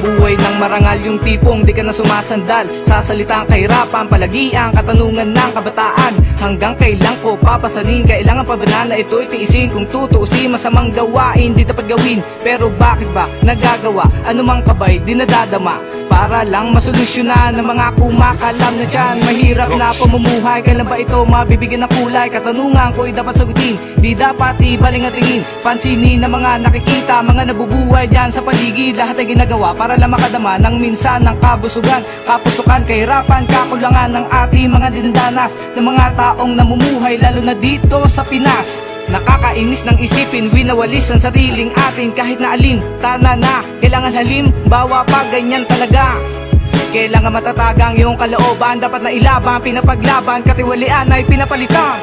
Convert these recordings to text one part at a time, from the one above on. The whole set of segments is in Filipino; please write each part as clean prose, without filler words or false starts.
buhay ng marangal, yung tipong di ka na sumasandal sa salitang kahirapan, palagi ang katanungan ng kabataan. Hanggang kailan ko papasanin? Kailangan pa ba na ito'y tiisin? Kung tutuusin, masamang gawain di dapat gawin, pero bakit ba nagagawa? Anumang kabay di nadadama para lang masolusyonan ng mga kumakalam na dyan. Mahirap na pamumuhay, kailan ba ito mabibigyan ng kulay? Katanungan ko'y dapat sagutin, di dapat ibaling at tingin. Pansinin ng mga nakikita, mga nabubuhay dyan sa paligid. Lahat ay ginagawa para lang makadama ng minsan ng kabusugan, kapusukan, kahirapan, kakulangan ng ating mga dindanas ng mga taong namumuhay, lalo na dito sa Pinas. Nakakainis ng isipin, winawalis ang sariling atin kahit na alin. Tana na, kailangan halim, bawa pa ganyan talaga. Kailangan matatagang iyong kalooban, dapat na ilaban, pinapaglaban, katiwalian ay pinapalitan.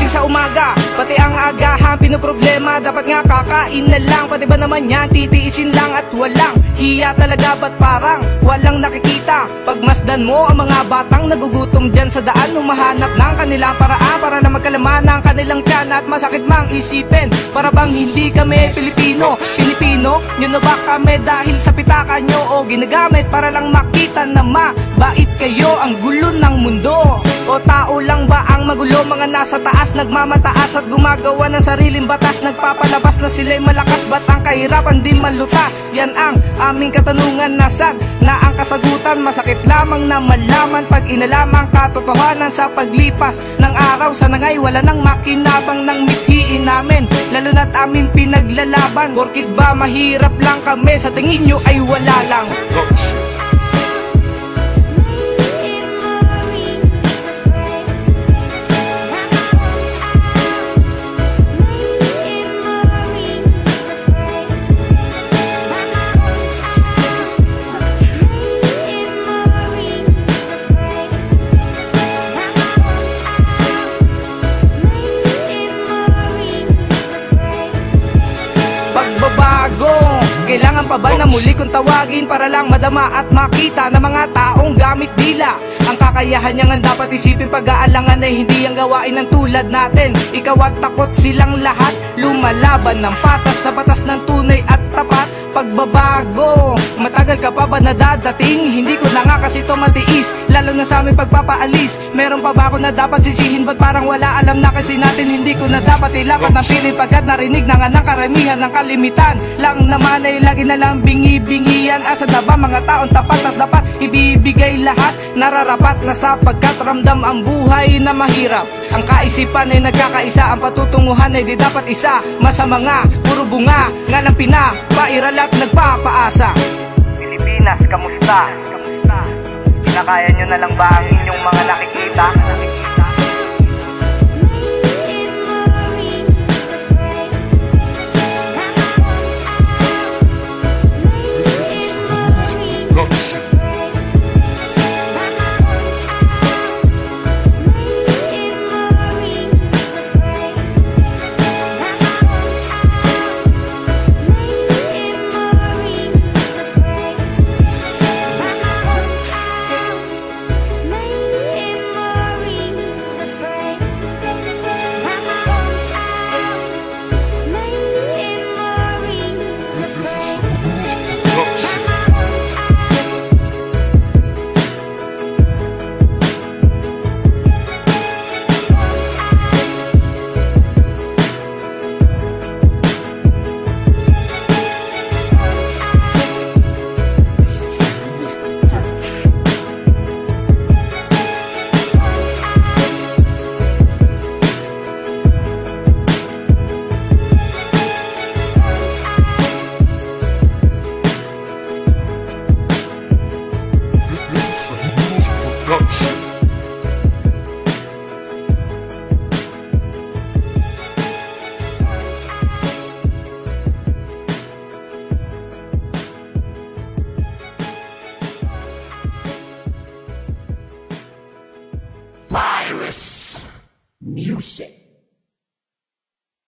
Sa umaga, pati ang agahan pinoproblema, dapat nga kakain na lang. Pati ba naman yan, titiisin lang at walang hiya talaga. Ba't parang walang nakikita? Pagmasdan mo ang mga batang nagugutom dyan sa daan, humahanap ng kanilang paraan para na magkalaman ng kanilang tiyan. At masakit mang isipin, para bang hindi kami Pilipino? Pilipino, nyo na ba kami dahil sa pitaka nyo o ginagamit para lang makita na mabait kayo? Ang gulo ng mundo, o tao lang ba ang magulo? Mga nasa taas nagmamataas at gumagawa ng sariling batas, nagpapalabas na sila'y malakas, ba't ang kahirapan di malutas? Yan ang aming katanungan, nasan na ang kasagutan? Masakit lamang na malaman pag inalamang katotohanan sa paglipas ng araw. Sana nga'y wala nang makinabang ng mithiin namin, lalo na't aming pinaglalaban. Porkit ba mahirap lang kami, sa tingin nyo ay wala lang. Pagbabago, kailangan pa ba na muli kong tawagin para lang madama at makita ng mga taong gamit dila? Ang kakayahan niya nga dapat isipin, pag-aalangan ay hindi ang gawain ng tulad natin. Ikaw at takot silang lahat, lumalaban ng patas sa batas ng tunay at tapat. Pagbabago, matagal ka pa ba na dadating? Hindi ko na nga kasi ito matiis, lalo na sa aming pagpapaalis. Meron pa ba ako na dapat sisihin? Ba't parang wala alam na kasi natin? Hindi ko na dapat ilapat ng pilit pagkat narinig na nga ng karamihan ng kalimitan. Lang naman ay lagi na lang bingi-bingian. Asa na ba mga taong tapat at dapat ibibigay lahat? Nararapat na sapagkat ramdam ang buhay na mahirap. Ang kaisipan ay nagkakaisa, ang patutunguhan ay di dapat isa. Masama nga, puro bunga, nga lang pinapairal at nagpapaasa. Pilipinas, kamusta? Kinakaya nyo na lang ba ang inyong mga nakikita? Chris Music.